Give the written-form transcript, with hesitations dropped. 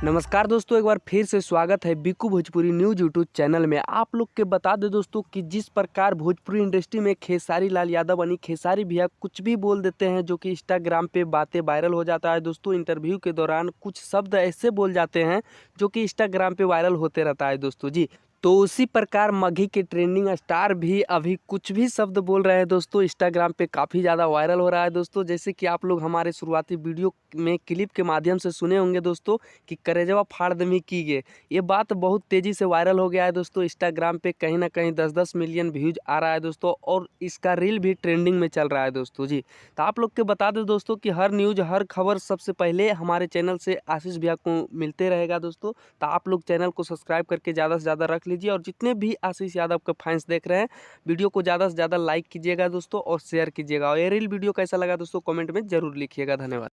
नमस्कार दोस्तों, एक बार फिर से स्वागत है Bikku Bhojpuri news YouTube channel में। आप लोग के बता दें दोस्तों कि जिस प्रकार भोजपुरी इंडस्ट्री में खेसारी लाल यादव यानी खेसारी भैया कुछ भी बोल देते हैं जो कि इंस्टाग्राम पे बातें वायरल हो जाता है दोस्तों। इंटरव्यू के दौरान कुछ शब्द ऐसे बोल जाते हैं जो कि इंस्टाग्राम पे वायरल होते रहता है दोस्तों जी। तो उसी प्रकार मघी के ट्रेंडिंग स्टार भी अभी कुछ भी शब्द बोल रहे हैं दोस्तों, इंस्टाग्राम पे काफ़ी ज़्यादा वायरल हो रहा है दोस्तों। जैसे कि आप लोग हमारे शुरुआती वीडियो में क्लिप के माध्यम से सुने होंगे दोस्तों कि करेजवा फाड़ दमी की गे। ये बात बहुत तेज़ी से वायरल हो गया है दोस्तों। इंस्टाग्राम पे कहीं ना कहीं 10-10 मिलियन व्यूज आ रहा है दोस्तों, और इसका रील भी ट्रेंडिंग में चल रहा है दोस्तों जी। तो आप लोग के बता दें दोस्तों कि हर न्यूज़ हर खबर सबसे पहले हमारे चैनल से आशीष भैया को मिलते रहेगा दोस्तों। तो आप लोग चैनल को सब्सक्राइब करके ज़्यादा से ज़्यादा रख लीजिए, और जितने भी आशीष यादव के फैंस देख रहे हैं वीडियो को ज़्यादा से ज़्यादा लाइक कीजिएगा दोस्तों और शेयर कीजिएगा। और ये रील वीडियो कैसा लगा दोस्तों कमेंट में ज़रूर लिखिएगा। धन्यवाद।